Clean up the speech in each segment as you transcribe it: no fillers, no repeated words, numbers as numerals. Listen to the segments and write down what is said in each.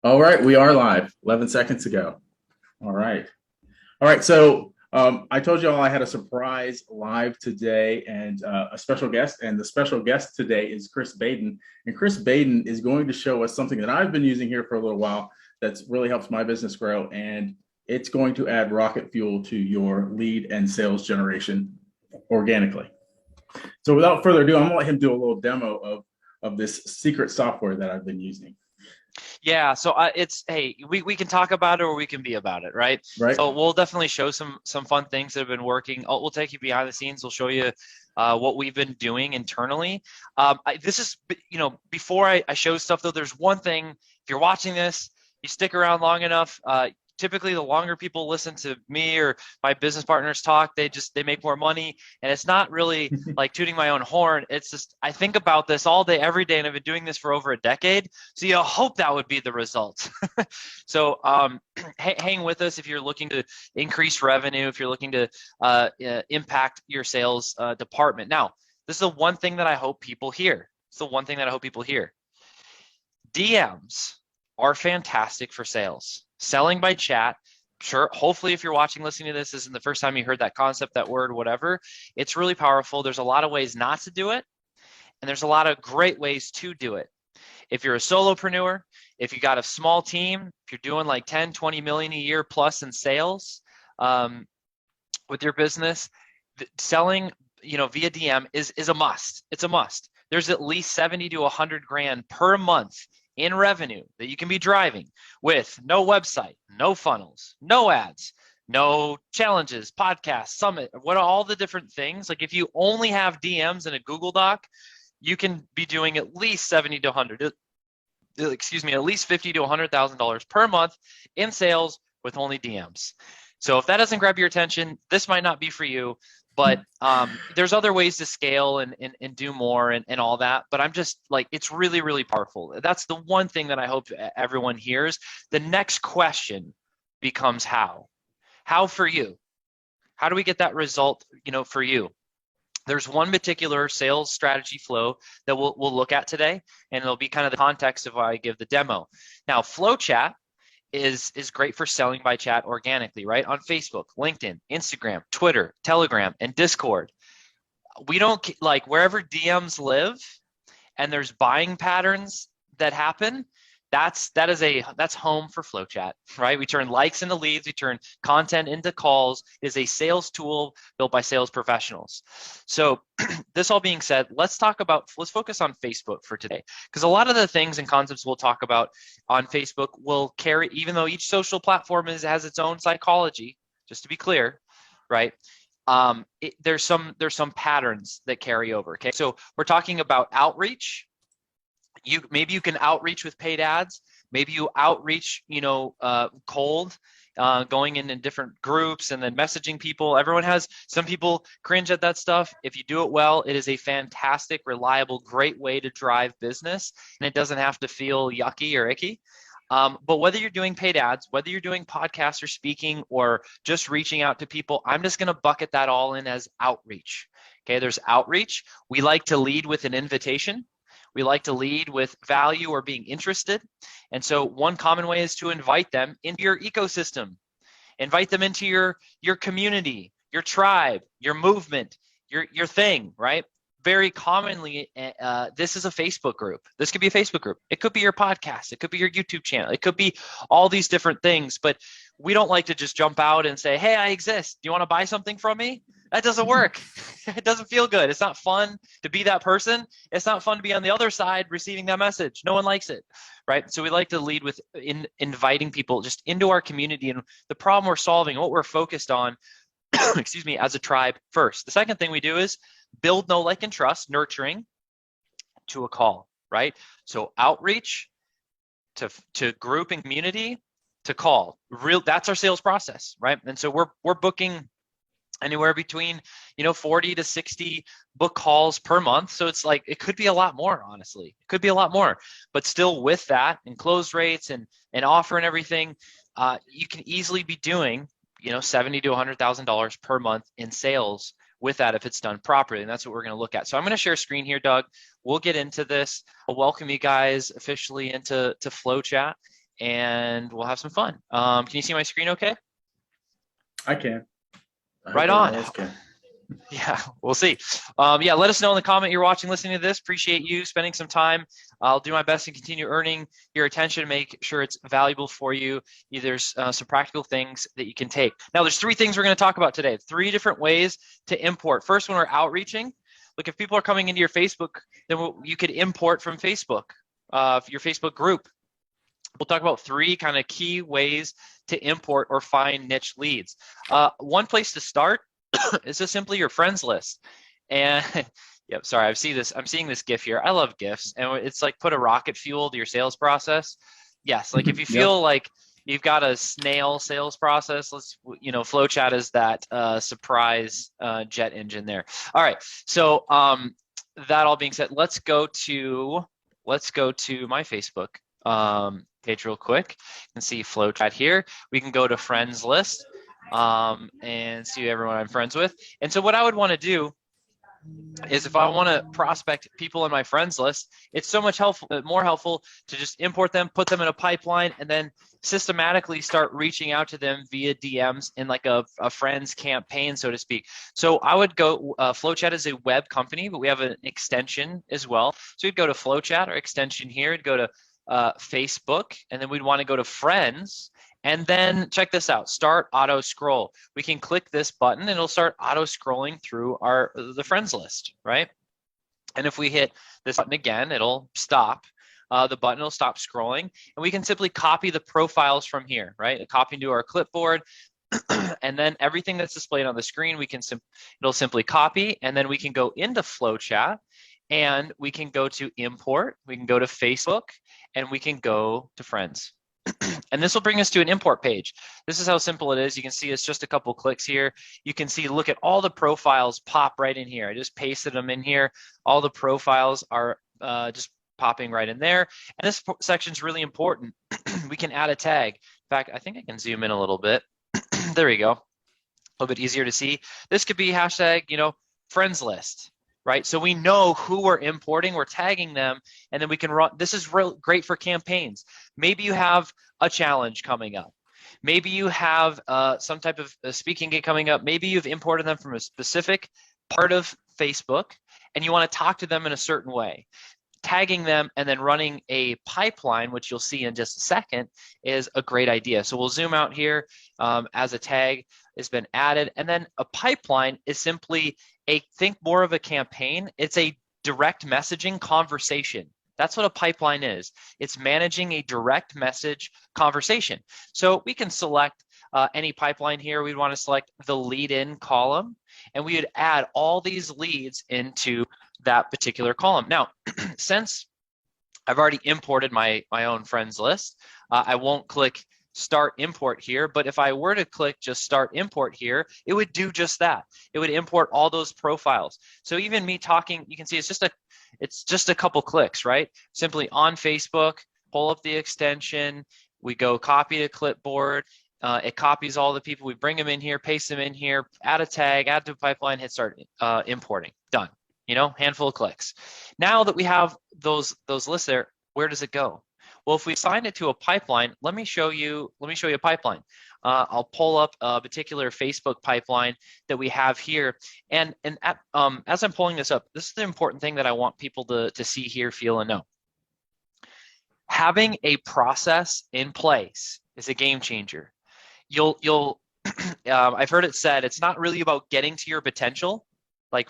All right, we are live 11 seconds ago. All right. All right. So I told you all I had a surprise live today and a special guest. And the special guest today is Chris Baden. And Chris Baden is going to show us something that I've been using here for a little while that's really helps my business grow. And it's going to add rocket fuel to your lead and sales generation organically. So without further ado, I'm going to let him do a little demo of this secret software that I've been using. Yeah, so it's hey, we can talk about it or we can be about it, right? Right. So we'll definitely show some fun things that have been working. We'll take you behind the scenes. We'll show you what we've been doing internally. This is, before I show stuff though, there's one thing. If you're watching this, you stick around long enough. Typically, the longer people listen to me or my business partners talk, they make more money. And it's not really like tooting my own horn. It's just I think about this all day, every day, and I've been doing this for over a decade. So you hope that would be the result. So hang with us if you're looking to increase revenue, if you're looking to impact your sales department. Now, this is the one thing that I hope people hear. It's the one thing that I hope people hear. DMs are fantastic for sales. Selling by chat, sure, hopefully if you're watching, listening to this isn't the first time you heard that concept, that word, whatever, it's really powerful. There's a lot of ways not to do it, and there's a lot of great ways to do it. If you're a solopreneur, if you got a small team, if you're doing like 10, 20 million a year plus in sales with your business, selling via DM is a must. It's a must. There's at least 70 to 100 grand per month in revenue that you can be driving with no website, no funnels, no ads, no challenges, podcasts, summit, what are all the different things. Like if you only have DMs in a Google Doc, you can be doing at least 70 to 100, at least 50 to $100,000 per month in sales with only DMs. So if that doesn't grab your attention, this might not be for you. But there's other ways to scale and do more and all that. But I'm just like, it's really, really powerful. That's the one thing that I hope everyone hears. The next question becomes how? How for you? How do we get that result, for you? There's one particular sales strategy flow that we'll look at today, and it'll be kind of the context of why I give the demo. Now, FlowChat is great for selling by chat organically, right? On Facebook, LinkedIn, Instagram, Twitter, Telegram, and Discord. We don't like wherever DMs live and there's buying patterns that happen. That's home for FlowChat, right? We turn likes into leads, we turn content into calls. It is a sales tool built by sales professionals. So this all being said, let's focus on Facebook for today, because a lot of the things and concepts we'll talk about on Facebook will carry, even though each social platform has its own psychology, just to be clear, right? There's some patterns that carry over. Okay, so we're talking about outreach. Maybe you can outreach with paid ads. Maybe you outreach, cold, going in different groups and then messaging people. Some people cringe at that stuff. If you do it well, it is a fantastic, reliable, great way to drive business, and it doesn't have to feel yucky or icky. But whether you're doing paid ads, whether you're doing podcasts or speaking or just reaching out to people, I'm just going to bucket that all in as outreach. Okay, there's outreach. We like to lead with an invitation. We like to lead with value or being interested. And so one common way is to invite them into your ecosystem, invite them into your community, your tribe, your movement, your thing, right? Very commonly, this is a Facebook group. This could be a Facebook group. It could be your podcast. It could be your YouTube channel. It could be all these different things, but we don't like to just jump out and say, hey, I exist. Do you want to buy something from me? That doesn't work. It doesn't feel good. It's not fun to be that person. It's not fun to be on the other side receiving that message. No one likes it, right? So we like to lead with inviting people just into our community and the problem we're solving, what we're focused on, as a tribe first. The second thing we do is build, know, like, and trust, nurturing to a call, right? So outreach to group and community to call. That's our sales process, right? And so we're booking anywhere between 40 to 60 book calls per month. So it's like it could be a lot more, honestly. It could be a lot more, but still with that and close rates and offer and everything, you can easily be doing $70,000 to $100,000 per month in sales with that if it's done properly. And that's what we're going to look at. So I'm going to share a screen here, Doug. We'll get into this. I'll welcome you guys officially into FlowChat. and we'll have some fun. Can you see my screen okay? I can. I hope Right on. everyone else can. Yeah, we'll see. Yeah, let us know in the comment you're watching, listening to this. Appreciate you spending some time. I'll do my best to continue earning your attention, make sure it's valuable for you. There's some practical things that you can take. Now, there's 3 things we're going to talk about today. 3 different ways to import. First, when we're outreaching, look, if people are coming into your Facebook, then you could import from Facebook, your Facebook group. We'll talk about 3 kind of key ways to import or find niche leads. One place to start is just simply your friends list. And yep, sorry, I'm seeing this GIF here. I love GIFs, and it's like put a rocket fuel to your sales process. Yes, like if you feel like you've got a snail sales process, FlowChat is that surprise jet engine there. All right, so that all being said, let's go to my Facebook page real quick. You can see FlowChat here. We can go to friends list and see everyone I'm friends with. And so what I would want to do is, if I want to prospect people in my friends list, it's so much more helpful to just import them, put them in a pipeline, and then systematically start reaching out to them via DMs in like a friends campaign, so to speak. So I would go, FlowChat is a web company, but we have an extension as well. So we'd go to FlowChat, or extension here, it'd go to Facebook, and then we'd want to go to friends. And then check this out, start auto scroll. We can click this button and it'll start auto scrolling through the friends list, right? And if we hit this button again, it'll stop. The button will stop scrolling, and we can simply copy the profiles from here, right? Copy into our clipboard, and then everything that's displayed on the screen, it'll simply copy, and then we can go into FlowChat, and we can go to import, we can go to Facebook, and we can go to friends. And this will bring us to an import page. This is how simple it is. You can see it's just a couple clicks here. You can see, look at all the profiles pop right in here. I just pasted them in here. All the profiles are just popping right in there. And this section is really important. We can add a tag. In fact, I think I can zoom in a little bit. There we go. A little bit easier to see. This could be hashtag, friends list. Right? So we know who we're importing, we're tagging them, and then we can run. This is great for campaigns. Maybe you have a challenge coming up. Maybe you have some type of speaking gig coming up. Maybe you've imported them from a specific part of Facebook, and you want to talk to them in a certain way. Tagging them and then running a pipeline, which you'll see in just a second, is a great idea. So we'll zoom out here as a tag has been added. And then a pipeline is simply think more of a campaign. It's a direct messaging conversation. That's what a pipeline is. It's managing a direct message conversation. So we can select any pipeline here. We'd want to select the lead in column, and we would add all these leads into that particular column. Now, since I've already imported my own friends list, I won't click start import here, but if I were to click just start import here, it would do just that. It would import all those profiles. So even me talking, you can see it's just a couple clicks, right? Simply on Facebook, pull up the extension, we go copy to clipboard, it copies all the people, we bring them in here, paste them in here, add a tag, add to a pipeline, hit start importing, done. Handful of clicks. Now that we have those lists there, where does it go? Well, if we assign it to a pipeline, let me show you a pipeline. I'll pull up a particular Facebook pipeline that we have here. And as I'm pulling this up, this is the important thing that I want people to see, hear, feel, and know. Having a process in place is a game changer. I've heard it said, it's not really about getting to your potential, like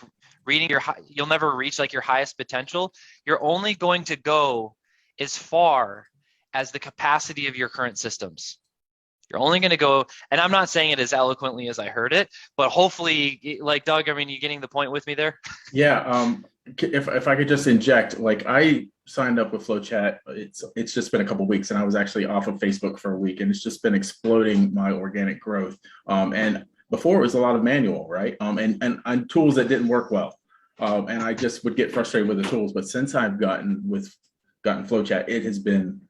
you'll never reach like your highest potential. You're only going to go as far as the capacity of your current systems. You're only going to go, and I'm not saying it as eloquently as I heard it, but hopefully, like Doug, you getting the point with me there? Yeah. If I could just inject, like I signed up with FlowChat. It's just been a couple of weeks, and I was actually off of Facebook for a week, and it's just been exploding my organic growth. And before it was a lot of manual, right? And tools that didn't work well. And I just would get frustrated with the tools. But since I've gotten FlowChat, it has been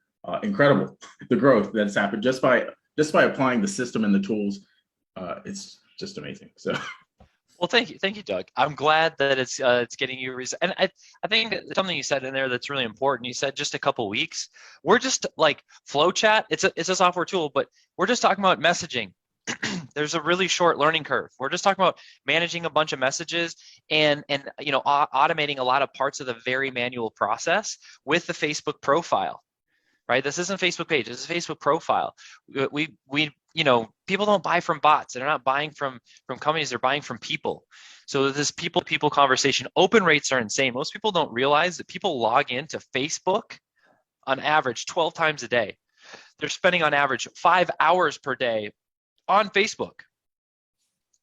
incredible. The growth that's happened just by applying the system and the tools. It's just amazing. So Well, thank you, Doug. I'm glad that it's getting you and I think that something you said in there that's really important. You said just a couple weeks. We're just like FlowChat. It's a software tool, but we're just talking about messaging. There's a really short learning curve. We're just talking about managing a bunch of messages and automating a lot of parts of the very manual process with the Facebook profile. Right? This isn't Facebook page. This is Facebook profile. We people don't buy from bots. They're not buying from companies. They're buying from people. So this people to people conversation, open rates are insane. Most people don't realize that people log into Facebook on average 12 times a day. They're spending on average 5 hours per day on Facebook.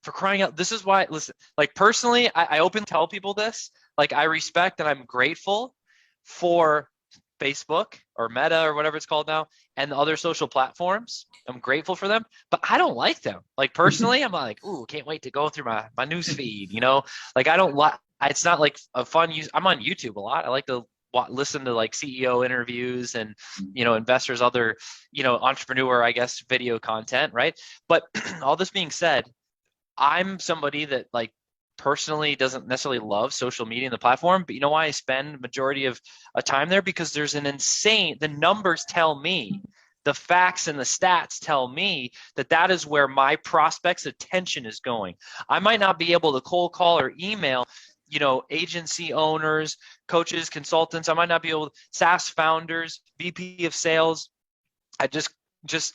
For crying out, this is why, listen, like personally, I openly tell people this, like I respect and I'm grateful for Facebook or Meta or whatever it's called now and the other social platforms. I'm grateful for them, but I don't like them. Like personally, I'm like, ooh, can't wait to go through my news feed, Like I don't like, it's not like a fun use. I'm on YouTube a lot. I like to listen to like CEO interviews and, investors, other, entrepreneur, I guess, video content, right? But all this being said, I'm somebody that like personally doesn't necessarily love social media and the platform, but you know why I spend majority of a time there? Because there's the numbers tell me, the facts and the stats tell me that is where my prospects' attention is going. I might not be able to cold call or email, agency owners, coaches, consultants. I might not be able to, SaaS founders, VP of sales. I just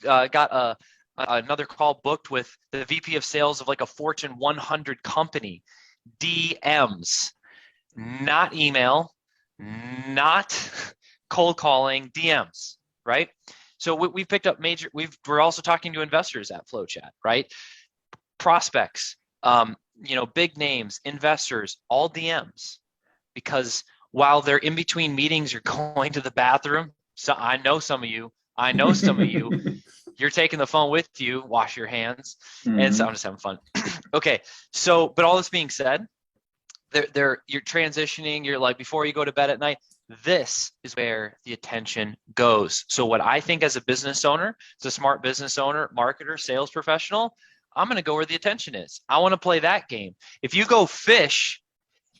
got another call booked with the VP of sales of like a Fortune 100 company. DMs, not email, not cold calling, DMs, right? So we've picked up we're also talking to investors at FlowChat, right? Prospects, big names, investors, all DMs, because while they're in between meetings, you're going to the bathroom. So I know some of you, you're taking the phone with you, wash your hands. Mm-hmm. And so I'm just having fun. Okay. So, but all this being said, you're transitioning, you're like, before you go to bed at night, this is where the attention goes. So what I think as a business owner, as a smart business owner, marketer, sales professional, I'm going to go where the attention is. I want to play that game. If you go fish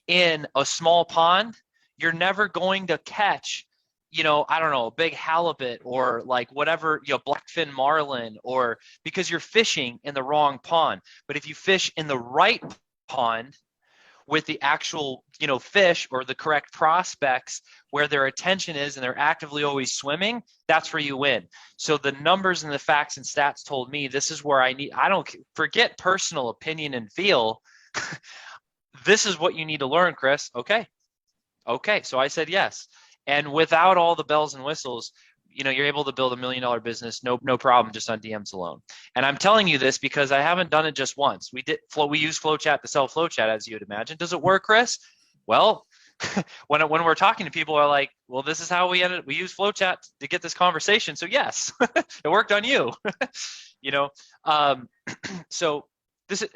in a small pond, you're never going to catch, I don't know, a big halibut or like whatever, blackfin marlin, or because you're fishing in the wrong pond. But if you fish in the right pond with the actual, fish or the correct prospects where their attention is and they're actively always swimming, that's where you win. So the numbers and the facts and stats told me this is where I don't forget personal opinion and feel. This is what you need to learn, Chris. Okay. So I said yes. And without all the bells and whistles, you're able to build $1 million business, no problem, just on DMs alone. And I'm telling you this because I haven't done it just once. We use FlowChat to sell FlowChat, as you would imagine. Does it work, Chris? Well, when we're talking to people, are like, well, this is how we use FlowChat to get this conversation. So yes, it worked on you. So this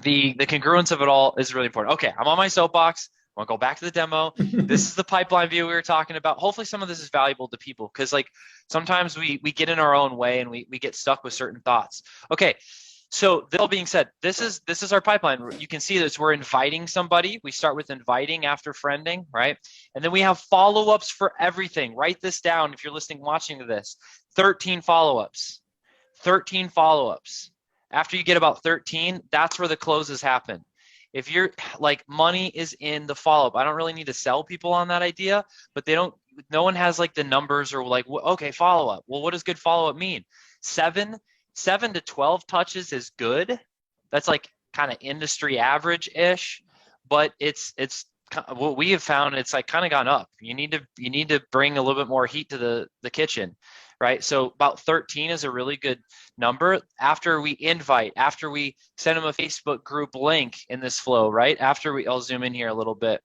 the congruence of it all is really important. Okay, I'm on my soapbox. I want to go back to the demo. This is the pipeline view we were talking about. Hopefully some of this is valuable to people, because like sometimes we get in our own way and we get stuck with certain thoughts. Okay, so that all being said, this is our pipeline. You can see this. We're inviting somebody. We start with inviting after friending, right? And then we have follow-ups for everything. Write this down if you're listening, watching to this. 13 follow-ups. 13 follow-ups. After you get about 13, that's where the closes happen. If you're like, money is in the follow-up. I don't really need to sell people on that idea, but no one has like the numbers or like, okay, follow-up. Well, what does good follow-up mean? 7 to 12 touches is good. That's like kind of industry average-ish, but it's what we have found, it's like kind of gone up. You need to bring a little bit more heat to the kitchen. Right. So about 13 is a really good number. After we invite, after we send them a Facebook group link in this flow, right? I'll zoom in here a little bit.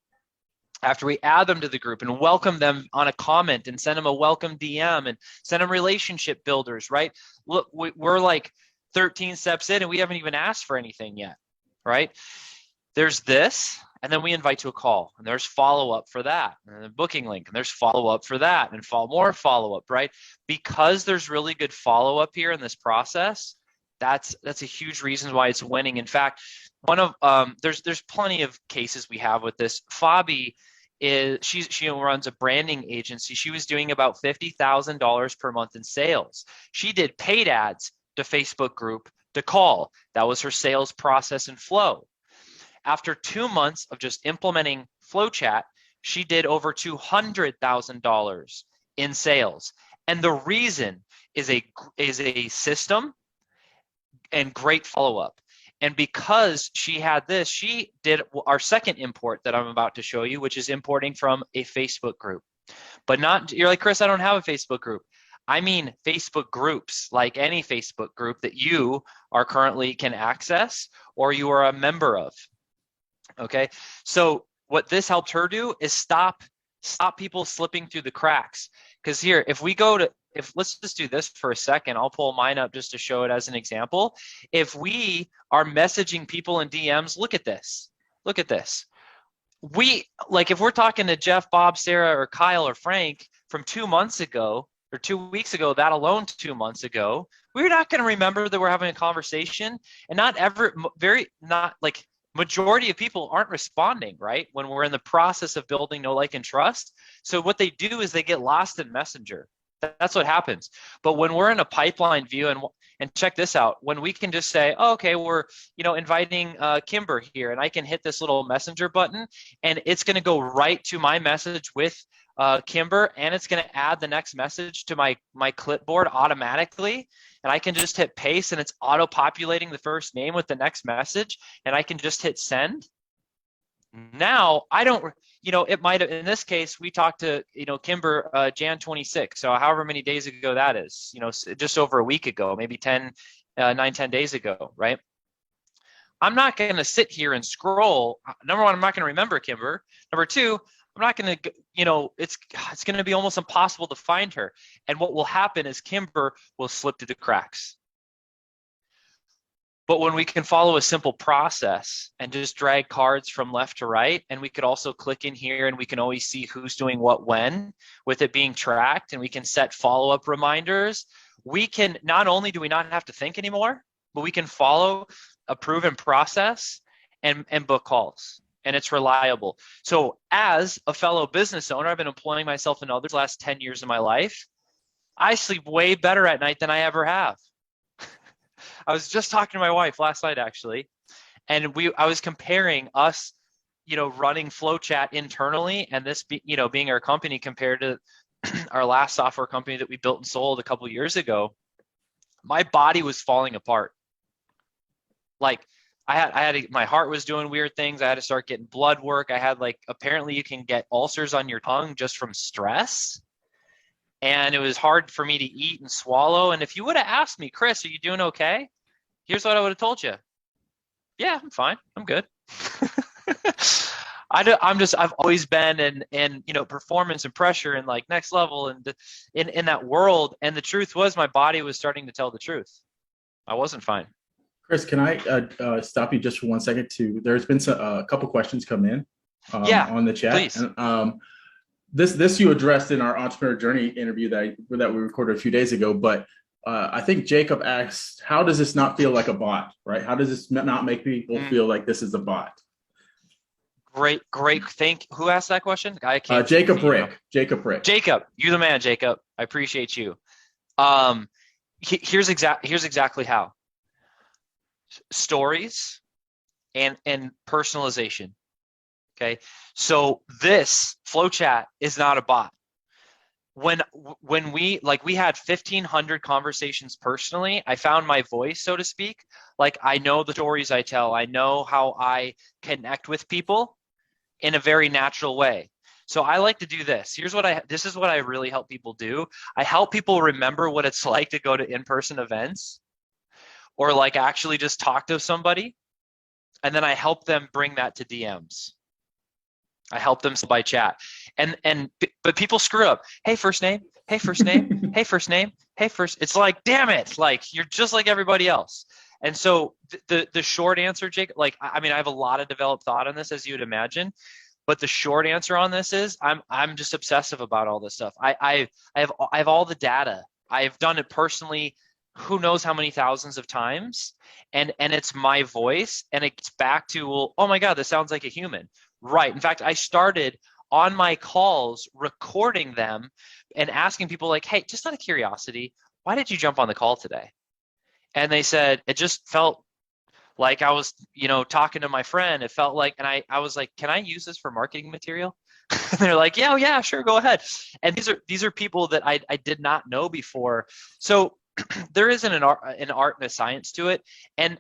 After we add them to the group and welcome them on a comment and send them a welcome DM and send them relationship builders, right? Look, we're like 13 steps in and we haven't even asked for anything yet, right? There's this. And then we invite to a call, and there's follow-up for that, and a booking link, and there's follow-up for that, and more follow-up, right? Because there's really good follow-up here in this process, That's a huge reason why it's winning. In fact, one of there's plenty of cases we have with this. Fabi she runs a branding agency. She was doing about $50,000 per month in sales. She did paid ads to Facebook group to call. That was her sales process and flow. After 2 months of just implementing FlowChat, she did over $200,000 in sales. And the reason is a system and great follow-up. And because she had this, she did our second import that I'm about to show you, which is importing from a Facebook group. But not, you're like, Chris, I don't have a Facebook group. I mean Facebook groups, like any Facebook group that you are currently can access or you are a member of. Okay, so what this helped her do is stop people slipping through the cracks. Because here, if let's just do this for a second, I'll pull mine up just to show it as an example. If we are messaging people in DMs, look at this. If we're talking to Jeff, Bob, Sarah, or Kyle, or Frank from 2 months ago, or 2 weeks ago, that alone 2 months ago, we're not going to remember that we're having a conversation. And majority of people aren't responding, right? When we're in the process of building know, like, and trust. So what they do is they get lost in Messenger. That's what happens. But when we're in a pipeline view, and check this out, when we can just say, oh, okay, we're inviting Kimber here, and I can hit this little messenger button, and it's going to go right to my message with Kimber, and it's going to add the next message to my clipboard automatically, and I can just hit paste, and it's auto-populating the first name with the next message, and I can just hit send. Now, I don't, it might have, in this case, we talked to, Kimber, Jan 26. So however many days ago that is, just over a week ago, maybe 10 days ago, right? I'm not going to sit here and scroll. Number one, I'm not going to remember Kimber. Number two, I'm not going to, it's going to be almost impossible to find her. And what will happen is Kimber will slip through the cracks. But when we can follow a simple process and just drag cards from left to right, and we could also click in here and we can always see who's doing what when with it being tracked, and we can set follow-up reminders, we can, not only do we not have to think anymore, but we can follow a proven process and book calls, and it's reliable. So as a fellow business owner, I've been employing myself and others the last 10 years of my life. I sleep way better at night than I ever have. I was just talking to my wife last night, actually, and I was comparing us, running FlowChat internally, and this, being our company compared to our last software company that we built and sold a couple of years ago. My body was falling apart. Like my heart was doing weird things. I had to start getting blood work. I had apparently you can get ulcers on your tongue just from stress. And it was hard for me to eat and swallow. And if you would have asked me, Chris, are you doing okay? Here's what I would have told you. Yeah, I'm fine. I'm good. I've always been in performance and pressure and next level and in that world. And the truth was my body was starting to tell the truth. I wasn't fine. Chris, can I stop you just for 1 second? There's been a couple questions come in on the chat. Please. And, This you addressed in our Entrepreneur Journey interview that we recorded a few days ago, but I think Jacob asked, how does this not feel like a bot, right? How does this not make people feel like this is a bot? Great. Who asked that question? I can't. Jacob Rick. Jacob, you're the man, Jacob. I appreciate you. Here's exactly how. Stories and personalization. Okay, so this FlowChat is not a bot. When we had 1,500 conversations personally, I found my voice, so to speak. I know the stories I tell. I know how I connect with people in a very natural way. So I like to do this. This is what I really help people do. I help people remember what it's like to go to in-person events or actually just talk to somebody. And then I help them bring that to DMs. I help them by chat, but people screw up. Hey, first name. Hey, first name. Hey, first name. Hey, first. It's damn it! You're just like everybody else. And so the short answer, Jake. I have a lot of developed thought on this, as you would imagine, but the short answer on this is I'm just obsessive about all this stuff. I have all the data. I've done it personally who knows how many thousands of times, and it's my voice, and it gets back to, well, oh my God, this sounds like a human. Right. In fact, I started on my calls recording them and asking people like, hey, just out of curiosity, why did you jump on the call today? And they said, it just felt like I was, talking to my friend. It felt like, and I was like, can I use this for marketing material? And they're like, yeah, yeah, sure, go ahead. And these are people that I did not know before. So there isn't an art and a science to it. And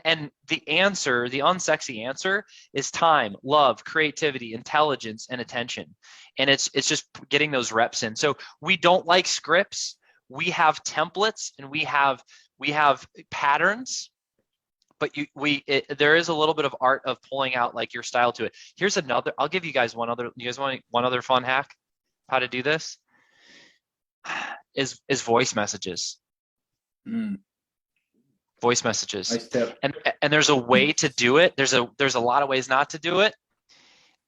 the answer, the unsexy answer, is time, love, creativity, intelligence, and attention. And it's just getting those reps in. So we don't like scripts. We have templates and we have patterns, but there is a little bit of art of pulling out like your style to it. Here's another, I'll give you guys one other, you guys want one other fun hack? How to do this is voice messages. Voice messages. Nice tip. And there's a way to do it. There's a lot of ways not to do it.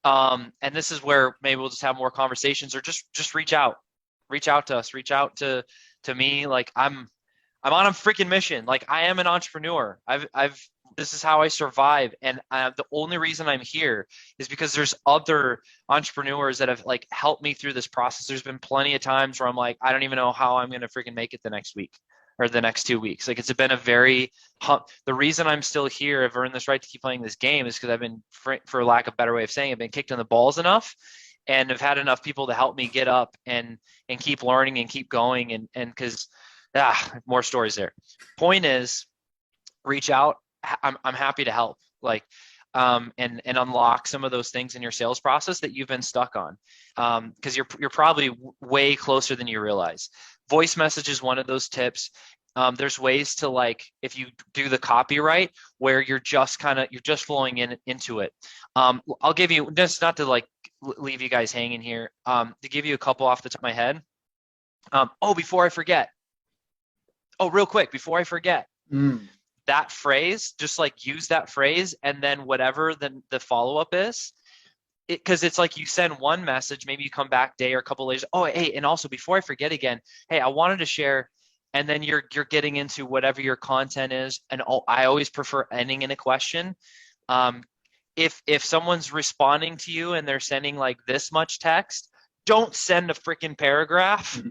And this is where maybe we'll just have more conversations, or just reach out to us, reach out to me. Like I'm on a freaking mission. Like I am an entrepreneur. This is how I survive. And the only reason I'm here is because there's other entrepreneurs that have like helped me through this process. There's been plenty of times where I'm like, I don't even know how I'm going to freaking make it the next week or the next 2 weeks. Like it's been a the reason I'm still here, I've earned this right to keep playing this game, is because I've been, for lack of a better way of saying it, been kicked in the balls enough, and have had enough people to help me get up and keep learning and keep going. And because more stories there. Point is, reach out. I'm happy to help, like, and unlock some of those things in your sales process that you've been stuck on, because you're probably way closer than you realize. Voice message is one of those tips. There's ways to, like, if you do the copyright where you're just flowing into it. I'll give you, just not to like leave you guys hanging here, to give you a couple off the top of my head. Before I forget. Real quick, before I forget. That phrase, just like use that phrase, and then whatever the follow-up is, because it's like you send one message, maybe you come back day or a couple days. Oh, hey, and also before I forget again, hey, I wanted to share, and then you're getting into whatever your content is. And I always prefer ending in a question. If someone's responding to you and they're sending like this much text, don't send a freaking paragraph.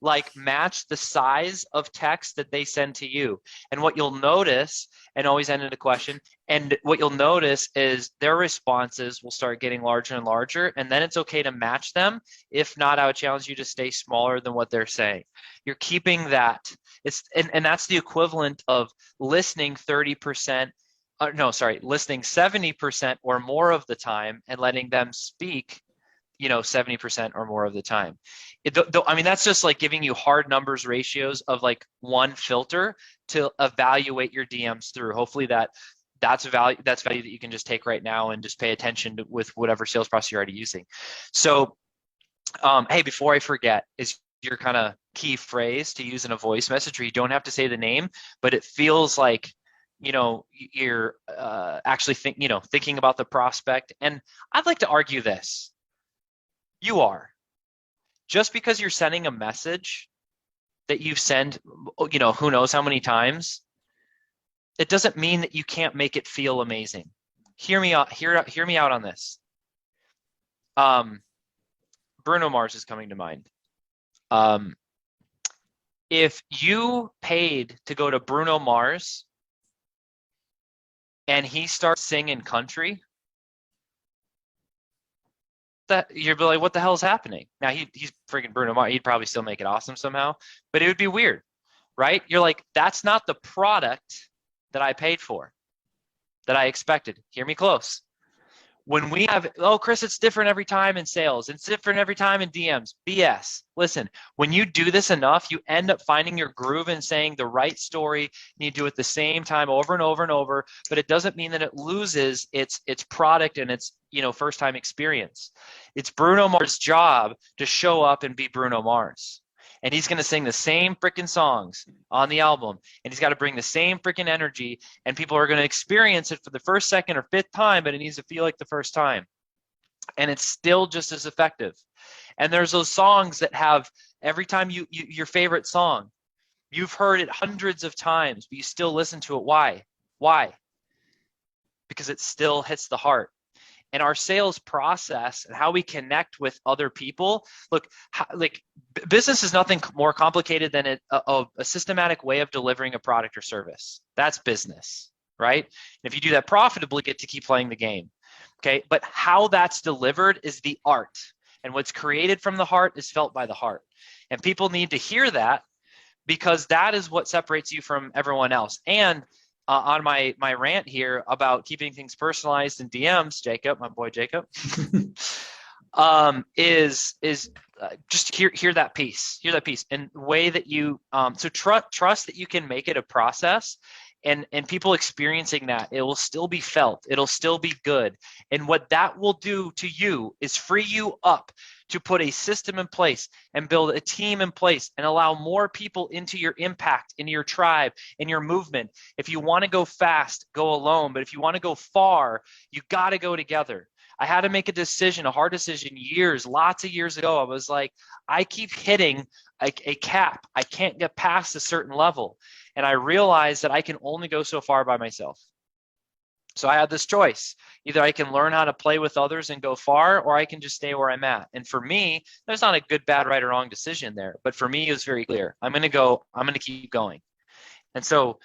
Like match the size of text that they send to you. And what you'll notice, and always end in a question, and what you'll notice is their responses will start getting larger and larger, and then it's okay to match them. If not, I would challenge you to stay smaller than what they're saying. You're keeping that. And that's the equivalent of listening 30%, listening 70% or more of the time and letting them speak 70% or more of the time. That's just like giving you hard numbers ratios of like one filter to evaluate your DMs through. Hopefully that's value that you can just take right now and just pay attention to with whatever sales process you're already using. So, hey, before I forget, is your kind of key phrase to use in a voice message where you don't have to say the name, but it feels like you're actually thinking about the prospect. And I'd like to argue this. You are. Just because you're sending a message that you've sent, who knows how many times, it doesn't mean that you can't make it feel amazing. Hear me out. Hear me out on this. Bruno Mars is coming to mind. If you paid to go to Bruno Mars and he starts singing country, that you'd be like, what the hell is happening? Now he's freaking Bruno Mars. He'd probably still make it awesome somehow, but it would be weird, right? You're like, that's not the product that I paid for, that I expected. Hear me close. When we have, Chris, it's different every time in sales. It's different every time in DMs. BS. Listen, when you do this enough, you end up finding your groove and saying the right story, and you do it the same time over and over and over, but it doesn't mean that it loses its product and its, first time experience. It's Bruno Mars' job to show up and be Bruno Mars. And he's going to sing the same freaking songs on the album. And he's got to bring the same freaking energy. And people are going to experience it for the first, second, or fifth time, but it needs to feel like the first time. And it's still just as effective. And there's those songs that have, every time your favorite song, You've heard it hundreds of times, but you still listen to it. Why? Why? Because it still hits the heart. And our sales process and how we connect with other people, look, business is nothing more complicated than a systematic way of delivering a product or service. That's business, right? And if you do that profitably, get to keep playing the game. Okay, but how that's delivered is the art. And what's created from the heart is felt by the heart. And people need to hear that, because that is what separates you from everyone else. And on my rant here about keeping things personalized in DMs, Jacob, my boy Jacob, is just hear that piece, and the way that you so trust that you can make it a process, and people experiencing that, it will still be felt, it'll still be good. And what that will do to you is free you up to put a system in place and build a team in place and allow more people into your impact, into your tribe, in your movement. If you want to go fast, go alone. But if you want to go far, you got to go together. I had to make a decision, a hard decision lots of years ago. I was like, I keep hitting a cap. I can't get past a certain level. And I realized that I can only go so far by myself. So I had this choice. Either I can learn how to play with others and go far, or I can just stay where I'm at. And for me, there's not a good, bad, right, or wrong decision there. But for me, it was very clear. I'm going to keep going. And so,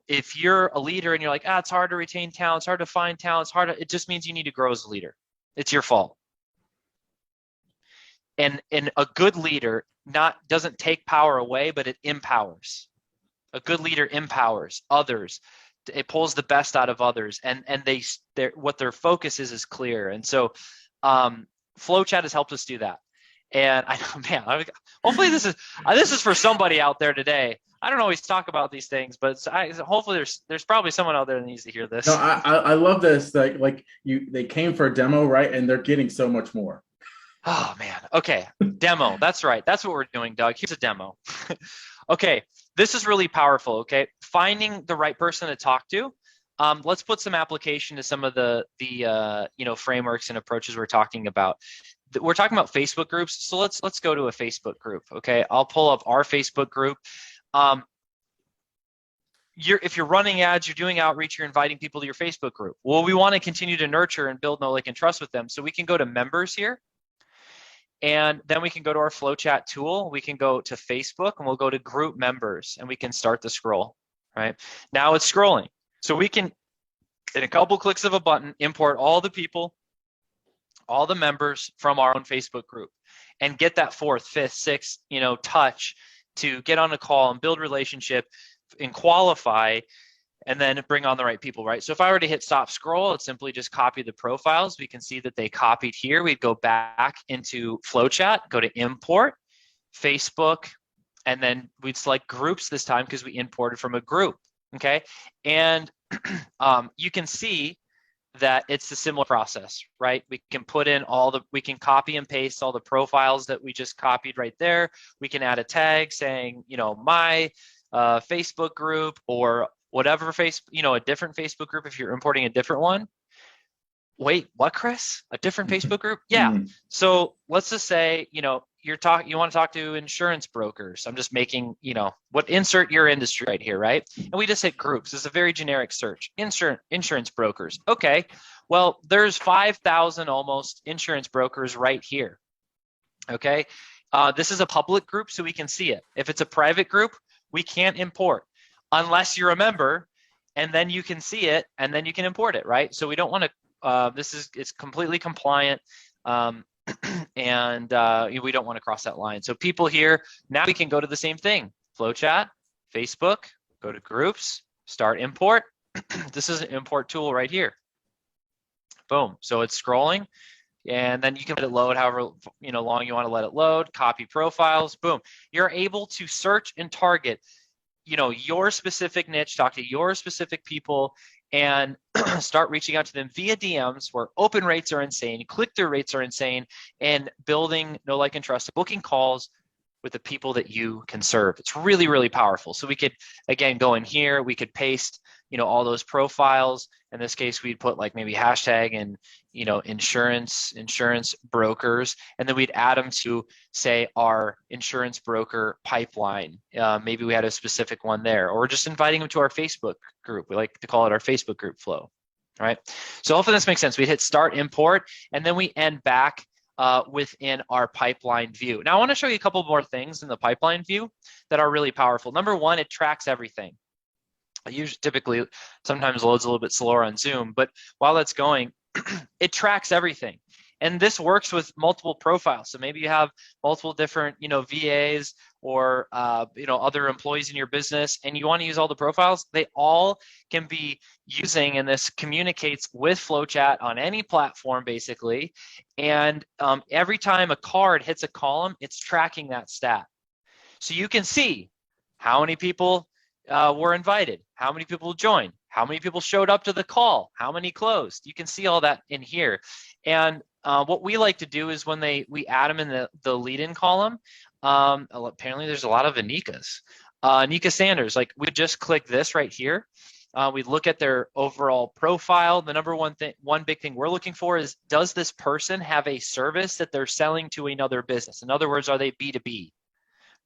if you're a leader and you're like, it's hard to retain talent, it's hard to find talent, it just means you need to grow as a leader. It's your fault. And a good leader doesn't take power away, but it empowers. A good leader empowers others. It pulls the best out of others, and what their focus is clear. And so FlowChat has helped us do that. And I know, man, hopefully this is for somebody out there today. I don't always talk about these things, but hopefully there's probably someone out there that needs to hear this. No, I love this. They came for a demo, right? And they're getting so much more. Oh man. Okay. Demo. That's right. That's what we're doing, Doug. Here's a demo. Okay. This is really powerful. Okay. Finding the right person to talk to. Let's put some application to some of the frameworks and approaches we're talking about. We're talking about Facebook groups. So let's go to a Facebook group. Okay. I'll pull up our Facebook group. If you're running ads, you're doing outreach, you're inviting people to your Facebook group. Well, we want to continue to nurture and build know, like, and trust with them. So we can go to members here. And then we can go to our FlowChat tool. We can go to Facebook and we'll go to group members and we can start the scroll, right? Now it's scrolling. So we can, in a couple clicks of a button, import all the people, all the members from our own Facebook group and get that fourth, fifth, sixth, touch to get on a call and build relationship and qualify, and then bring on the right people, right? So if I were to hit stop scroll, it's simply just copy the profiles. We can see that they copied here. We'd go back into FlowChat, go to import, Facebook, and then we'd select groups this time because we imported from a group, okay? And you can see that it's a similar process, right? We can put in we can copy and paste all the profiles that we just copied right there. We can add a tag saying, my Facebook group, or whatever a different Facebook group if you're importing a different one. Wait, what, Chris? A different Facebook group? Yeah. Mm-hmm. So let's just say, you want to talk to insurance brokers. I'm just making, insert your industry right here, right? And we just hit groups. It's a very generic search. Insurance brokers. Okay. Well, there's 5,000 almost insurance brokers right here. Okay. This is a public group, so we can see it. If it's a private group, we can't import unless you're a member, and then you can see it and then you can import it, right? So we don't want to, it's completely compliant. And we don't want to cross that line. So people here, now we can go to the same thing. FlowChat, Facebook, go to groups, start import. This is an import tool right here. Boom. So it's scrolling, and then you can let it load however long you want to let it load. Copy profiles. Boom. You're able to search and target your specific niche, talk to your specific people, and start reaching out to them via DMs, where open rates are insane, click-through rates are insane, and building know, like, and trust, booking calls with the people that you can serve. It's really, really powerful. So we could, again, go in here, we could paste, all those profiles, In this case, we'd put like maybe hashtag and, you know, insurance brokers, and then we'd add them to, say, our insurance broker pipeline. Maybe we had a specific one there, or just inviting them to our Facebook group. We like to call it our Facebook group flow. All right. So hopefully this makes sense. We'd hit start import, and then we end back within our pipeline view. Now I want to show you a couple more things in the pipeline view that are really powerful. Number one, it tracks everything. Usually, typically, sometimes loads a little bit slower on Zoom, but while that's going, it tracks everything. And this works with multiple profiles. So maybe you have multiple different, you know, VAs or, you know, other employees in your business, and you want to use all the profiles. They all can be using, and this communicates with FlowChat on any platform, basically. And every time a card hits a column, it's tracking that stat. So you can see how many people were invited, how many people joined, how many people showed up to the call, how many closed. You can see all that in here. And what we like to do is when we add them in the lead-in column, apparently there's a lot of Anikas. Anika Sanders, like we just click this right here. We look at their overall profile. The number one big thing we're looking for is, does this person have a service that they're selling to another business? In other words, are they B2B,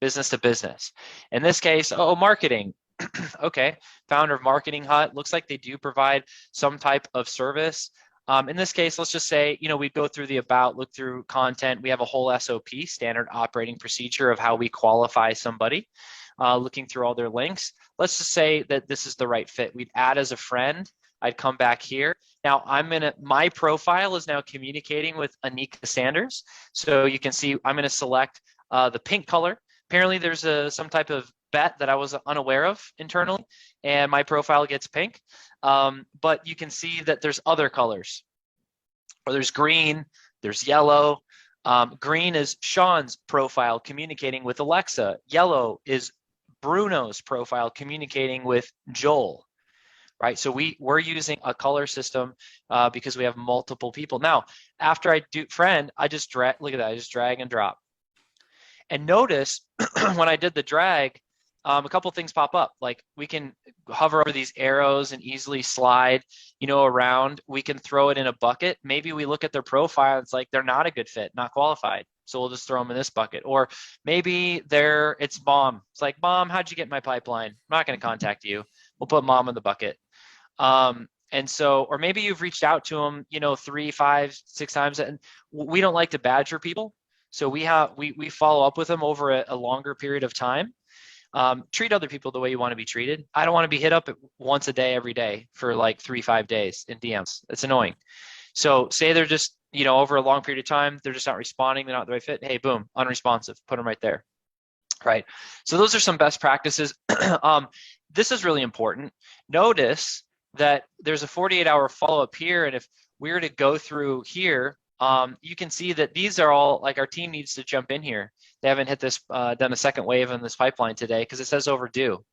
business to business? In this case, marketing. Okay, founder of Marketing Hut. Looks like they do provide some type of service. In this case, let's just say, you know, we go through the about, look through content. We have a whole SOP, standard operating procedure, of how we qualify somebody, looking through all their links. Let's just say that this is the right fit. We'd add as a friend. I'd come back here. Now my profile is now communicating with Anika Sanders. So you can see I'm gonna select the pink color. Apparently there's some type of bet that I was unaware of internally, and my profile gets pink. But you can see that there's other colors, or there's green, there's yellow. Green is Sean's profile communicating with Alexa. Yellow is Bruno's profile communicating with Joel, right? So we're using a color system because we have multiple people. Now, after I do friend, I just drag, look at that, I just drag and drop. And notice when I did the drag, a couple things pop up. Like we can hover over these arrows and easily slide, you know, around. We can throw it in a bucket. Maybe we look at their profile, it's like they're not a good fit, not qualified. So we'll just throw them in this bucket. Or maybe it's mom. It's like, mom, how'd you get my pipeline? I'm not going to contact you. We'll put mom in the bucket. And so, or maybe you've reached out to them, you know, 3, 5, 6 times, and we don't like to badger people. So we follow up with them over a longer period of time. Treat other people the way you want to be treated. I don't want to be hit up once a day, every day for like 3-5 days in DMs. It's annoying. So say they're just, you know, over a long period of time, they're just not responding. They're not the right fit. Hey, boom, unresponsive. Put them right there. Right. So those are some best practices. This is really important. Notice that there's a 48-hour follow-up here. And if we were to go through here, you can see that these are all, like, our team needs to jump in here. They haven't hit this, done a second wave in this pipeline today because it says overdue,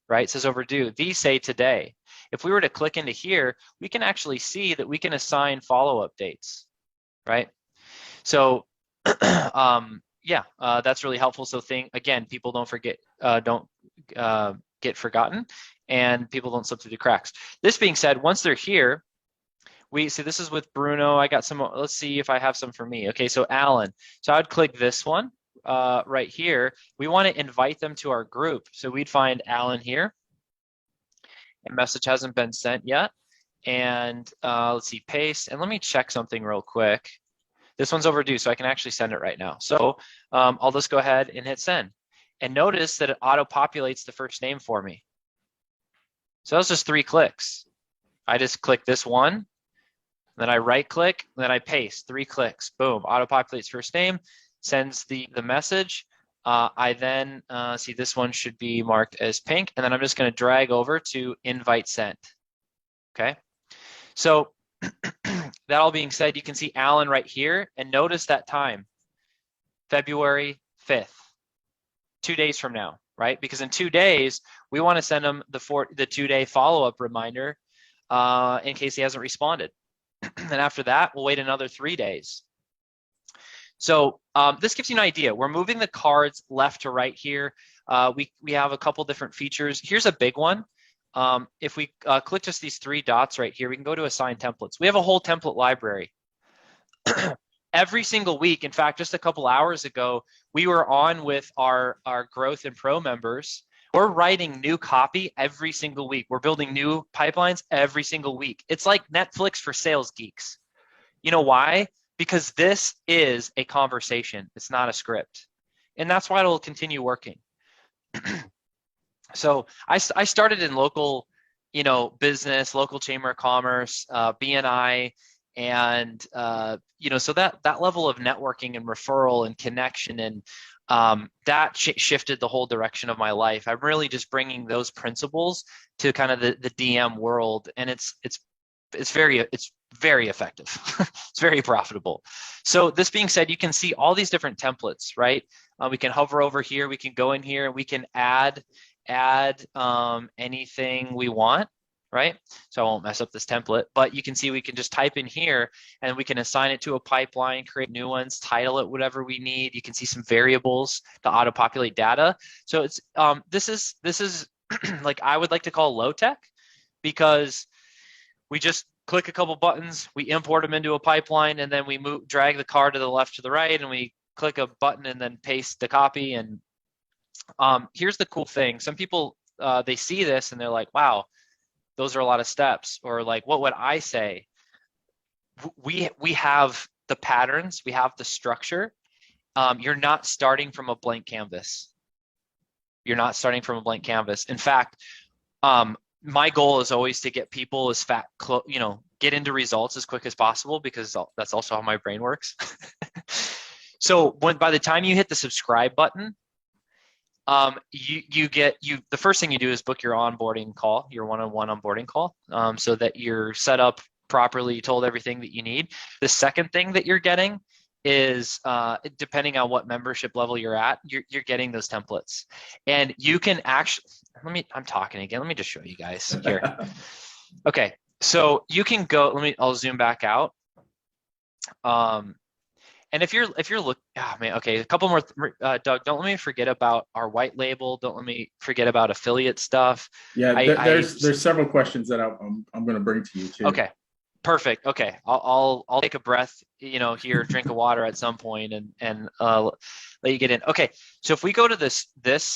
right? It says overdue. These say today. If we were to click into here, we can actually see that we can assign follow-up dates, right? So, yeah, that's really helpful. So again, people don't forget, don't get forgotten, and people don't slip through the cracks. This being said, once they're here, we see this is with Bruno. I got some, let's see if I have some for me. Okay, so Alan. So I'd click this one right here. We want to invite them to our group. So we'd find Alan here. A message hasn't been sent yet. And let's see, paste. And let me check something real quick. This one's overdue, so I can actually send it right now. So I'll just go ahead and hit send. And notice that it auto-populates the first name for me. So that was just 3 clicks. I just click this one, then I right-click, then I paste. 3 clicks. Boom, auto-populates first name, sends the message. I then see this one should be marked as pink, and then I'm just going to drag over to invite sent. Okay, so that all being said, you can see Alan right here, and notice that time, February 5th, 2 days from now, right? Because in 2 days, we want to send him the 2-day follow-up reminder in case he hasn't responded. And after that, we'll wait another 3 days. So this gives you an idea. We're moving the cards left to right here. We have a couple different features. Here's a big one. If we click just these three dots right here, we can go to assign templates. We have a whole template library. Every single week, in fact, just a couple hours ago, we were on with our growth and pro members. We're writing new copy every single week. We're building new pipelines every single week. It's like Netflix for sales geeks. You know why? Because this is a conversation. It's not a script. And that's why it'll continue working. So I started in local, business, local chamber of commerce, BNI, and so that level of networking and referral and connection and that shifted the whole direction of my life. I'm really just bringing those principles to kind of the DM world, and it's very effective. It's very profitable. So this being said, you can see all these different templates, right? We can hover over here, we can go in here, and we can add anything we want, right? So I won't mess up this template, but you can see we can just type in here and we can assign it to a pipeline, create new ones, title it whatever we need. You can see some variables to auto-populate data. So it's this is like I would like to call low tech, because we just click a couple buttons, we import them into a pipeline, and then we drag the card to the left to the right, and we click a button and then paste the copy. And here's the cool thing. Some people, they see this and they're like, wow, those are a lot of steps. Or like, what would I say? We have the patterns, we have the structure. You're not starting from a blank canvas. You're not starting from a blank canvas. In fact, my goal is always to get people get into results as quick as possible, because that's also how my brain works. So by the time you hit the subscribe button, the first thing you do is book your onboarding call, your one-on-one onboarding call, so that you're set up properly, told everything that you need. The second thing that you're getting is, depending on what membership level you're at, you're getting those templates. And you can actually, I'm talking again. Let me just show you guys here. Okay, so you can go, I'll zoom back out. And if you're looking, okay, a couple more, Doug, don't let me forget about our white label. Don't let me forget about affiliate stuff. Yeah, there's several questions that I'm going to bring to you too. Okay, perfect. Okay, I'll take a breath, here, drink of water at some point, and let you get in. Okay, so if we go to this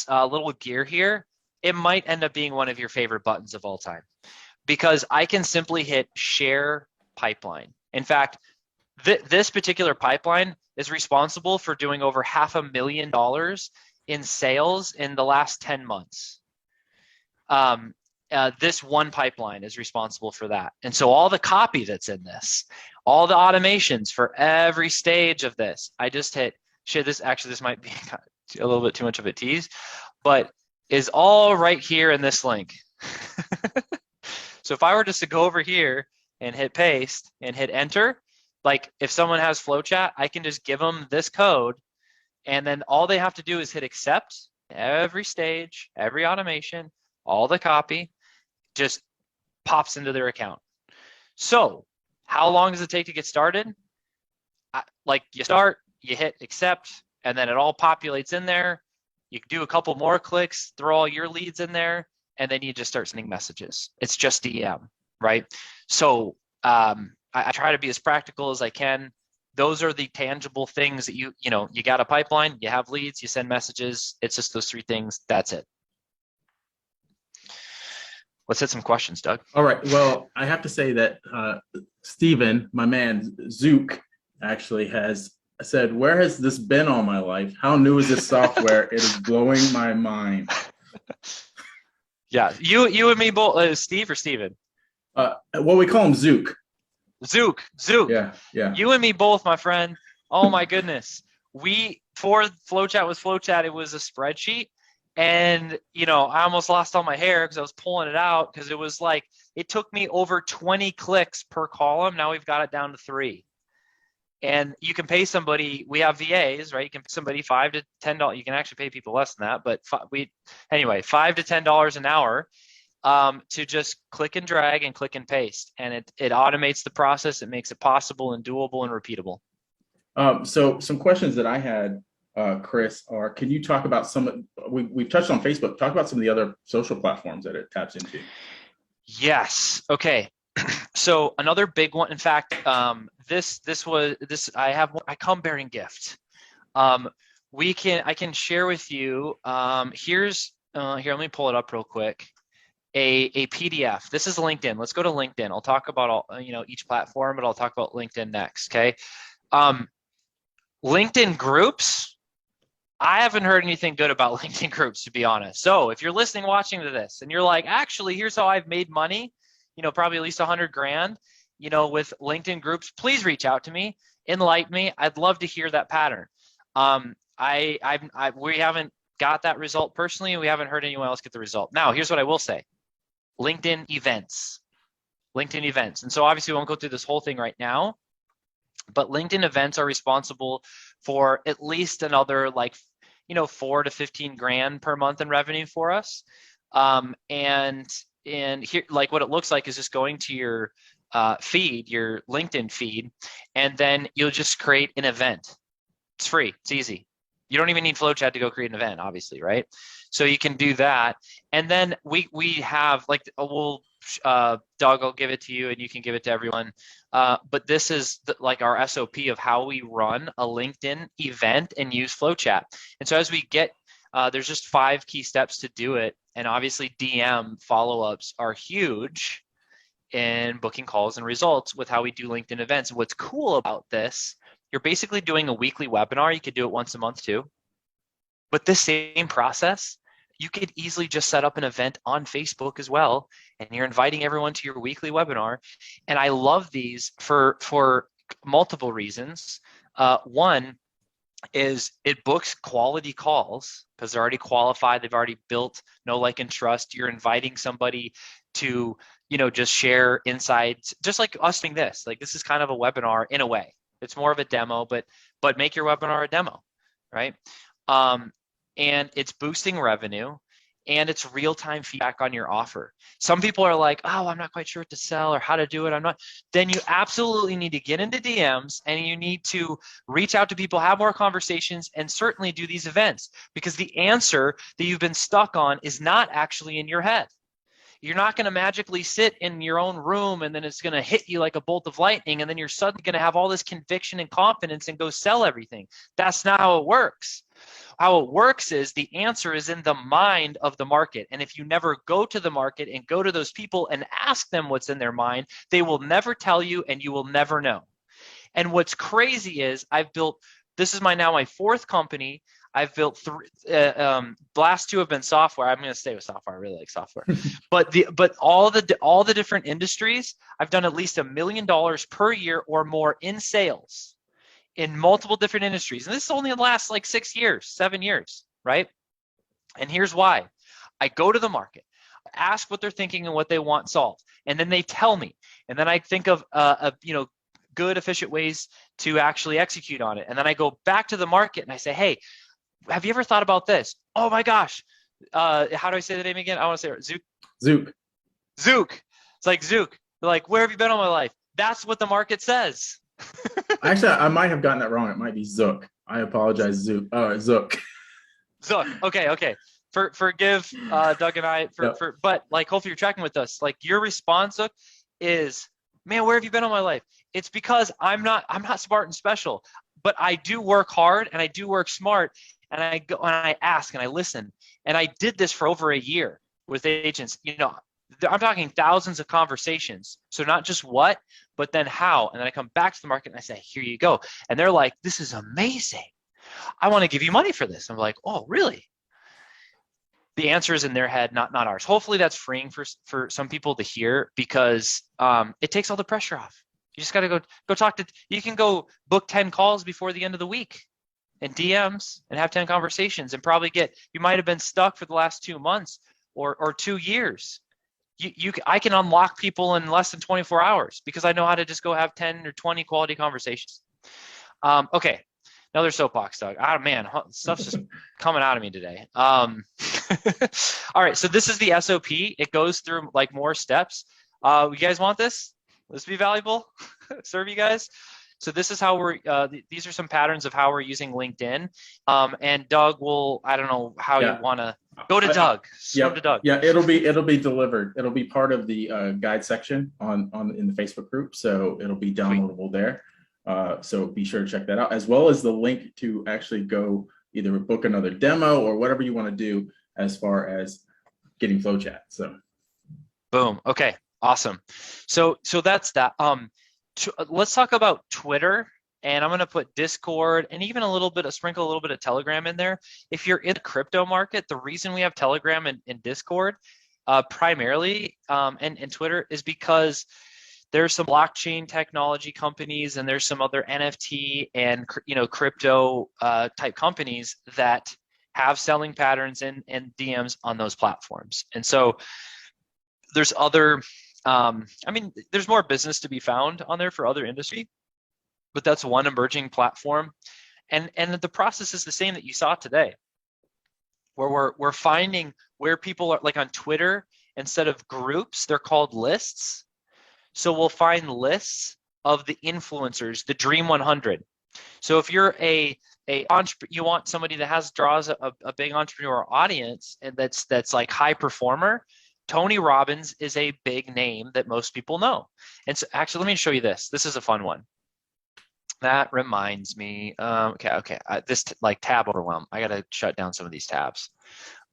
little gear here, it might end up being one of your favorite buttons of all time, because I can simply hit share pipeline. In fact, this particular pipeline is responsible for doing over $500,000 in sales in the last 10 months. This one pipeline is responsible for that. And so all the copy that's in this, all the automations for every stage of this, I just hit share. This might be a little bit too much of a tease, but is all right here in this link. So if I were just to go over here and hit paste and hit enter, like if someone has FlowChat, I can just give them this code, and then all they have to do is hit accept. Every stage, every automation, all the copy just pops into their account. So how long does it take to get started? Like you start, you hit accept, and then it all populates in there. You can do a couple more clicks, throw all your leads in there, and then you just start sending messages. It's just DM, right? So I try to be as practical as I can. Those are the tangible things that you got a pipeline, you have leads, you send messages. It's just those three things. That's it. Let's hit some questions, Doug. All right. Well, I have to say that Steven, my man, Zook, actually has said, where has this been all my life? How new is this software? It is blowing my mind. Yeah. You and me both, Steve or Steven? Well, we call him Zook. Zook. Yeah. You and me both, my friend. Oh my goodness. Before FlowChat was FlowChat, it was a spreadsheet. And, I almost lost all my hair because I was pulling it out, because it was like, it took me over 20 clicks per column. Now we've got it down to 3. And you can pay somebody, we have VAs, right? You can pay somebody $5 to $10. You can actually pay people less than that, but $5 to $10 an hour to just click and drag and click and paste. And it automates the process. It makes it possible and doable and repeatable. So some questions that I had Chris, or can you talk about we've touched on Facebook, talk about some of the other social platforms that it taps into. Yes. Okay. So another big one, in fact, I come bearing gift. I can share with you, here, let me pull it up real quick. A PDF. This is LinkedIn. Let's go to LinkedIn. I'll talk about each platform, but I'll talk about LinkedIn next. Okay. LinkedIn groups. I haven't heard anything good about LinkedIn groups, to be honest. So if you're listening, watching to this, and you're like, actually, here's how I've made money, probably at least 100 grand, with LinkedIn groups, please reach out to me, enlighten me. I'd love to hear that pattern. We haven't got that result personally, and we haven't heard anyone else get the result. Now, here's what I will say. LinkedIn events. And so obviously we won't go through this whole thing right now, but LinkedIn events are responsible for at least another 4 to 15 grand per month in revenue for us. And here, what it looks like is just going to your feed, your LinkedIn feed, and then you'll just create an event. It's free. It's easy. You don't even need FlowChat to go create an event, obviously, right? So you can do that. And then we have Doug, I'll give it to you and you can give it to everyone. But this is our SOP of how we run a LinkedIn event and use FlowChat. And so as we get, there's just 5 key steps to do it. And obviously DM follow-ups are huge in booking calls and results with how we do LinkedIn events. And what's cool about this, you're basically doing a weekly webinar. You could do it once a month too. But this same process, you could easily just set up an event on Facebook as well, and you're inviting everyone to your weekly webinar. And I love these for multiple reasons. One is it books quality calls because they're already qualified. They've already built know, like, and trust. You're inviting somebody to, just share insights, just like us doing this. This is kind of a webinar in a way. It's more of a demo, but make your webinar a demo, right? And it's boosting revenue, and it's real-time feedback on your offer. Some people are like, oh, I'm not quite sure what to sell or how to do it. Then you absolutely need to get into DMs, and you need to reach out to people, have more conversations, and certainly do these events, because the answer that you've been stuck on is not actually in your head. You're not going to magically sit in your own room and then it's going to hit you like a bolt of lightning, and then you're suddenly going to have all this conviction and confidence and go sell everything. That's not how it works. How it works is the answer is in the mind of the market. And if you never go to the market and go to those people and ask them what's in their mind, they will never tell you, and you will never know. And what's crazy is this is my 4th company. I've built 3, last 2 have been software. I'm going to stay with software. I really like software. but all the different industries, I've done at least $1 million per year or more in sales in multiple different industries. And this is only the last 6 years, 7 years, right? And here's why. I go to the market, ask what they're thinking and what they want solved, and then they tell me. And then I think of good, efficient ways to actually execute on it. And then I go back to the market and I say, hey, have you ever thought about this? Oh my gosh. How do I say the name again? I want to say it. Zook. It's like Zook. They're like, where have you been all my life? That's what the market says. Actually, I might have gotten that wrong. It might be Zook. I apologize, Zook. Zook. Okay. Forgive Doug and I but hopefully you're tracking with us. Your response, Zook, is, man, where have you been all my life? It's because I'm not smart and special, but I do work hard and I do work smart, and I go and I ask and I listen. And I did this for over a year with agents. I'm talking thousands of conversations. So not just what, but then how. And then I come back to the market and I say, here you go. And they're like, this is amazing. I want to give you money for this. I'm like, oh, really? The answer is in their head, not ours. Hopefully that's freeing for some people to hear, because it takes all the pressure off. You just got to go talk to, you can go book 10 calls before the end of the week and DMs and have 10 conversations and probably you might have been stuck for the last 2 months or 2 years. I can unlock people in less than 24 hours because I know how to just go have 10 or 20 quality conversations. Okay. Another soapbox, Doug. Oh man, stuff's just coming out of me today. All right, so this is the SOP. It goes through more steps. You guys want this? Will this be valuable? Serve you guys? So this is how we're, these are some patterns of how we're using LinkedIn. And Doug will, I don't know how you want to go to Doug. Yeah, to Doug. yeah, it'll be delivered. It'll be part of the guide section on in the Facebook group. So it'll be downloadable there. So be sure to check that out, as well as the link to actually go either book another demo or whatever you want to do as far as getting FlowChat. So boom. Okay. Awesome. So that's that. Let's talk about Twitter, and I'm going to put Discord and even sprinkle a little bit of Telegram in there. If you're in the crypto market, the reason we have Telegram and Discord primarily and Twitter is because there's some blockchain technology companies and there's some other NFT and crypto type companies that have selling patterns and DMs on those platforms. And so there's other there's more business to be found on there for other industry, but that's one emerging platform. And the process is the same that you saw today, where we're finding where people are, like on Twitter, instead of groups, they're called lists. So we'll find lists of the influencers, the Dream 100. So if you're you want somebody that draws a big entrepreneur audience and that's like high performer, Tony Robbins is a big name that most people know. And so actually, let me show you this. This is a fun one. That reminds me. Okay. This tab overwhelm. I got to shut down some of these tabs.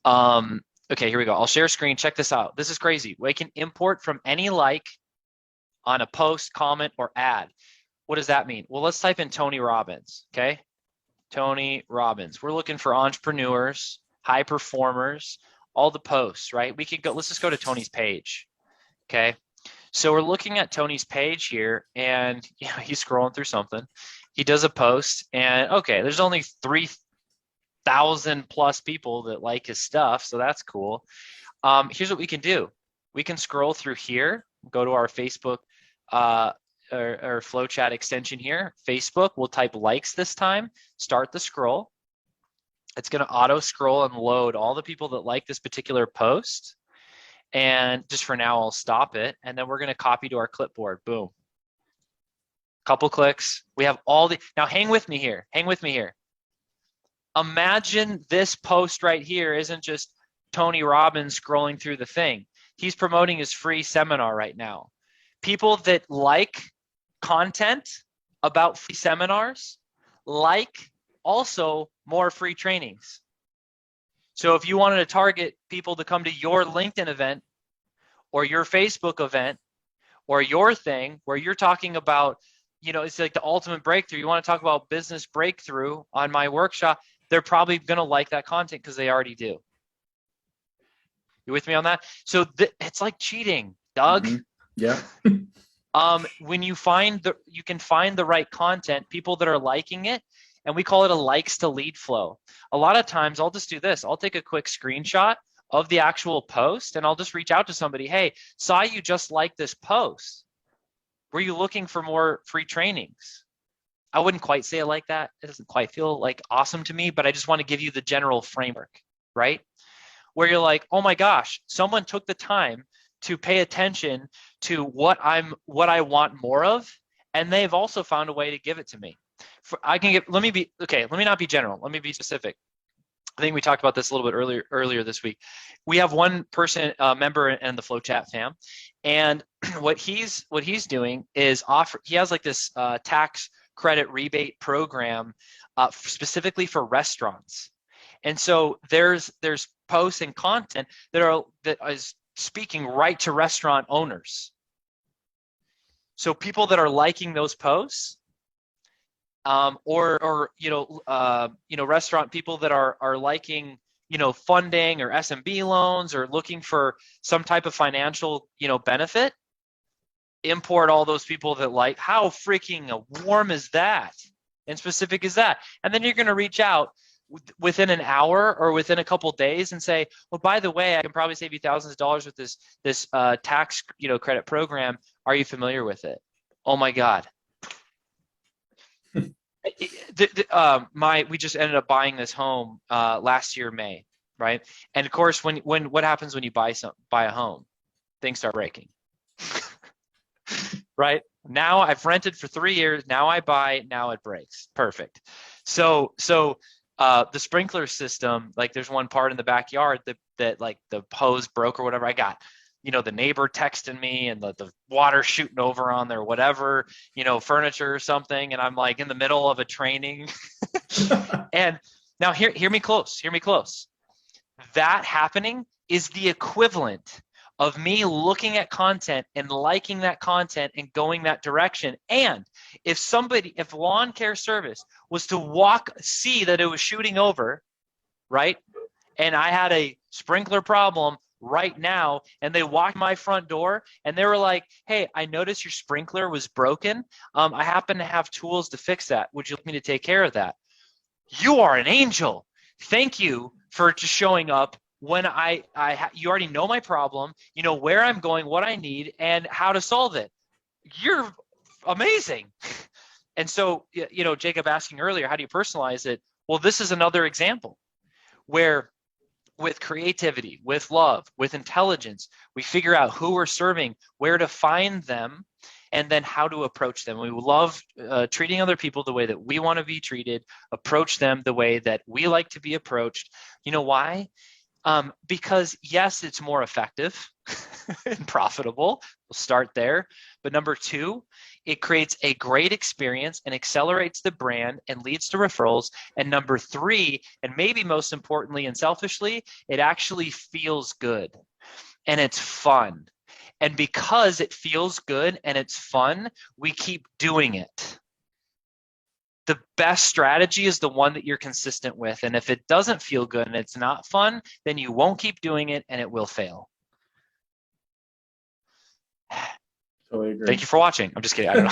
Okay, here we go. I'll share screen. Check this out. This is crazy. We can import from any on a post, comment, or ad. What does that mean? Well, let's type in Tony Robbins. Okay. Tony Robbins. We're looking for entrepreneurs, high performers, all the posts, right? We could go, let's just go to Tony's page. Okay. So we're looking at Tony's page here, and he's scrolling through something. He does a post, and okay, there's only 3,000 plus people that like his stuff. So that's cool. Here's what we can do. We can scroll through here, go to our Facebook or FlowChat extension here. Facebook, we'll type likes this time, start the scroll. It's going to auto scroll and load all the people that like this particular post. And just for now, I'll stop it. And then we're going to copy to our clipboard. Boom. Couple clicks. We have now hang with me here. Imagine this post right here isn't just Tony Robbins scrolling through the thing. He's promoting his free seminar right now. People that like content about free seminars like also more free trainings. So if you wanted to target people to come to your LinkedIn event or your Facebook event or your thing where you're talking about, it's like the ultimate breakthrough. You want to talk about business breakthrough on my workshop, they're probably going to like that content because they already do. You with me on that? So it's like cheating, Doug. Mm-hmm. Yeah. When you can find the right content, people that are liking it, and we call it a likes to lead flow. A lot of times I'll just do this. I'll take a quick screenshot of the actual post and I'll just reach out to somebody. Hey, saw you just like this post. Were you looking for more free trainings? I wouldn't quite say it like that. It doesn't quite feel like awesome to me, but I just want to give you the general framework, right? Where you're like, oh my gosh, someone took the time to pay attention to what I want more of, and they've also found a way to give it to me. Let me not be general. Let me be specific. I think we talked about this a little bit earlier this week. We have one person, member in the FlowChat fam, and what he's doing is he has like this tax credit rebate program specifically for restaurants. And so there's posts and content that is speaking right to restaurant owners. So people that are liking those posts, or restaurant people that are liking, funding or SMB loans or looking for some type of financial, benefit, import all those people that like, how freaking warm is that and specific is that? And then you're going to reach out within an hour or within a couple days and say, well, by the way, I can probably save you thousands of dollars with this tax, credit program. Are you familiar with it? Oh my God. We just ended up buying this home last year, May, right? And of course, when what happens when you buy a home? Things start breaking, right? Now I've rented for 3 years. Now I buy. Now it breaks. Perfect. So the sprinkler system, like there's one part in the backyard that like the hose broke or whatever. I got, the neighbor texting me and the water shooting over on their whatever, furniture or something. And I'm like in the middle of a training. And now hear me close. Hear me close. That happening is the equivalent of me looking at content and liking that content and going that direction. And if lawn care service was to see that it was shooting over, right? And I had a sprinkler problem right now, and they walked my front door and they were like, hey, I noticed your sprinkler was broken. I happen to have tools to fix that. Would you like me to take care of that? You are an angel. Thank you for just showing up when you already know my problem, you know where I'm going, what I need, and how to solve it. You're amazing. And so, Jacob asking earlier, how do you personalize it? Well, this is another example where with creativity, with love, with intelligence, we figure out who we're serving, where to find them, and then how to approach them. We love treating other people the way that we want to be treated, approach them the way that we like to be approached. You know why? Because yes, it's more effective and profitable. We'll start there. But number two, it creates a great experience and accelerates the brand and leads to referrals. And number three, and maybe most importantly and selfishly, it actually feels good and it's fun. And because it feels good and it's fun, we keep doing it. The best strategy is the one that you're consistent with. And if it doesn't feel good and it's not fun, then you won't keep doing it and it will fail. Totally agree. Thank you for watching. I'm just kidding. I don't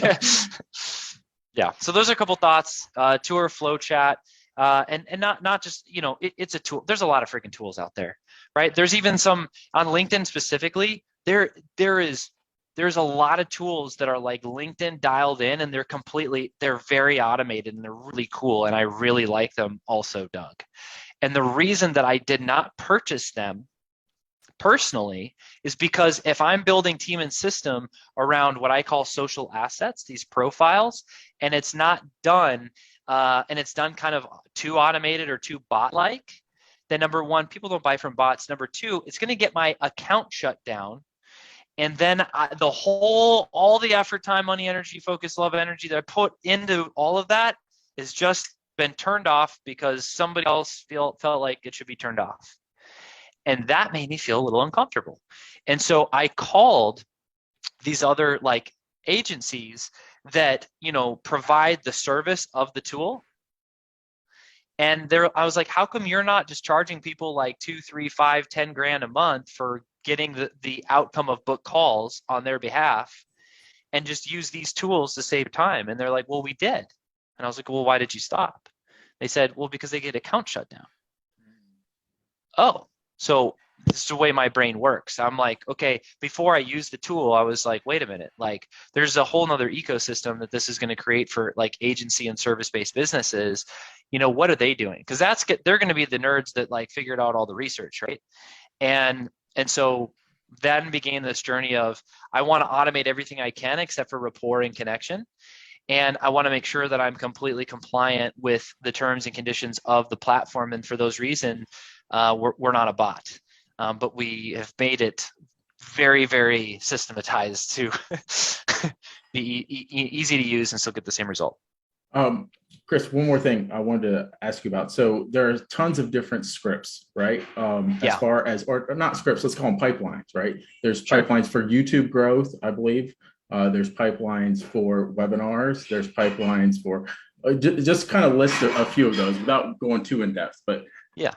know. Yeah. So those are a couple thoughts. Tour FlowChat. And not just, it's a tool. There's a lot of freaking tools out there, right? There's even some on LinkedIn specifically. There's a lot of tools that are like LinkedIn dialed in, and they're very automated and they're really cool. And I really like them also, Doug. And the reason that I did not purchase them personally is because if I'm building team and system around what I call social assets, these profiles, and it's not done, and it's done kind of too automated or too bot-like, then number one, people don't buy from bots. Number two, it's going to get my account shut down. And then all the effort, time, money, energy, focus, love, energy that I put into all of that has just been turned off because somebody else felt like it should be turned off. And that made me feel a little uncomfortable. And so I called these other like agencies that, provide the service of the tool. And I was like, how come you're not just charging people like 2, 3, 5, 10 grand a month for getting the outcome of book calls on their behalf and just use these tools to save time? And they're like, well, we did. And I was like, well, why did you stop? They said, well, because they get account shut down. Oh, so this is the way my brain works. I'm like, okay, before I use the tool, I was like, wait a minute, like there's a whole nother ecosystem that this is going to create for like agency and service-based businesses. What are they doing? Because they're going to be the nerds that like figured out all the research, right? And so then began this journey of I want to automate everything I can except for rapport and connection. And I want to make sure that I'm completely compliant with the terms and conditions of the platform. And for those reasons, we're not a bot, but we have made it very, very systematized to be easy to use and still get the same result. Chris, one more thing I wanted to ask you about. So there are tons of different scripts, right? As far as, or not scripts, let's call them pipelines, right? There's pipelines for YouTube growth, I believe. There's pipelines for webinars. There's pipelines for, just kind of list a few of those without going too in depth, but. Yeah.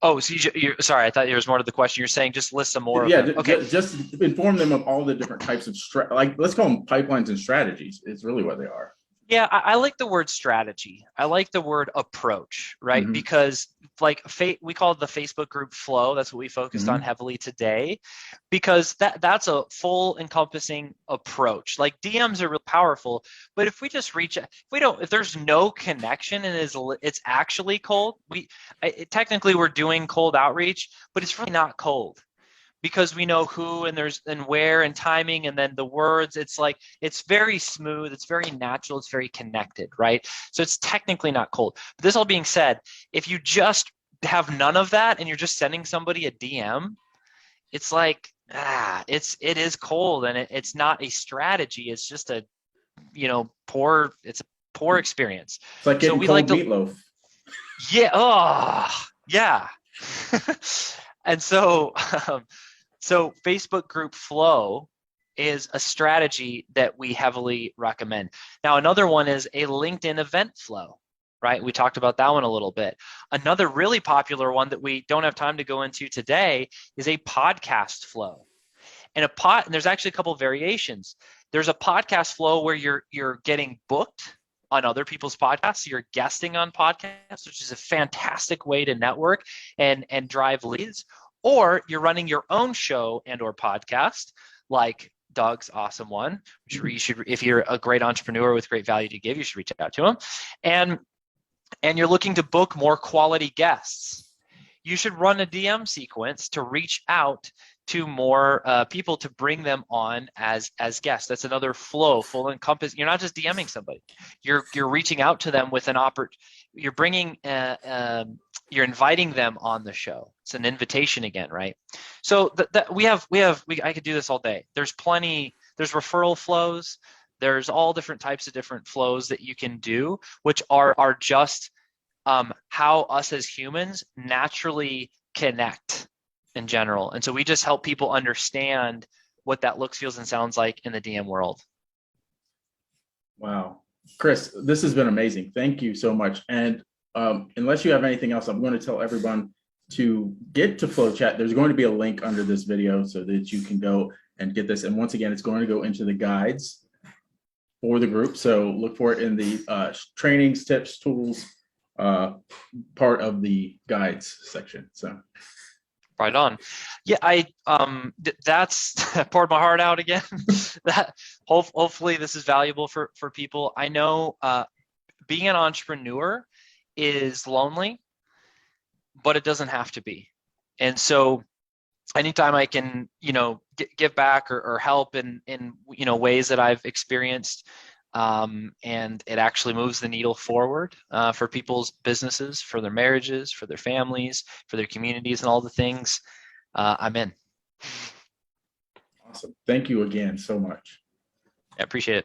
Oh, so you're sorry. I thought there was more to the question. You're saying just list some more. Yeah, of them. Okay. Just inform them of all the different types of let's call them pipelines and strategies. It's really what they are. Yeah, I like the word strategy. I like the word approach, right? Mm-hmm. Because like we call it the Facebook group Flow. That's what we focused on heavily today, because that's a full encompassing approach. Like DMs are real powerful, but if we just if there's no connection and it's actually cold, technically we're doing cold outreach, but it's really not cold. because we know who and there's and where and timing and then the words. It's like, it's very smooth, it's very natural, it's very connected, right? So it's technically not cold. But this all being said, if you just have none of that and you're just sending somebody a DM, it's like, it is cold, and it's not a strategy. It's just a, it's a poor experience. It's like So getting we cold like to, meatloaf. yeah, oh, yeah. And so, so Facebook group flow is a strategy that we heavily recommend. Now, another one is a LinkedIn event flow, right? We talked about that one a little bit. Another really popular one that we don't have time to go into today is a podcast flow. And and there's actually a couple of variations. There's a podcast flow where you're getting booked on other people's podcasts. You're guesting on podcasts, which is a fantastic way to network and drive leads. Or you're running your own show and or podcast, like Doug's awesome one, which you should, if you're a great entrepreneur with great value to give, you should reach out to him. And you're looking to book more quality guests, you should run a DM sequence to reach out to more people to bring them on as guests. That's another flow, full encompass. You're not just DMing somebody. You're reaching out to them with an you're bringing you're inviting them on the show. It's an invitation again, right? So I could do this all day. There's referral flows. There's all different types of different flows that you can do, which are just how us as humans naturally connect in general. And so we just help people understand what that looks, feels, and sounds like in the DM world. Wow. Chris, this has been amazing. Thank you so much. And unless you have anything else, I'm going to tell everyone to get to FlowChat. There's going to be a link under this video so that you can go and get this. And once again, it's going to go into the guides for the group. So look for it in the trainings, tips, tools, part of the guides section. So right on. Yeah, that's poured my heart out again. That hopefully this is valuable for people. I know being an entrepreneur is lonely, but it doesn't have to be. And so anytime I can, give back or help in ways that I've experienced, and it actually moves the needle forward for people's businesses, for their marriages, for their families, for their communities, and all the things, I'm in. Awesome. Thank you again so much. I appreciate it.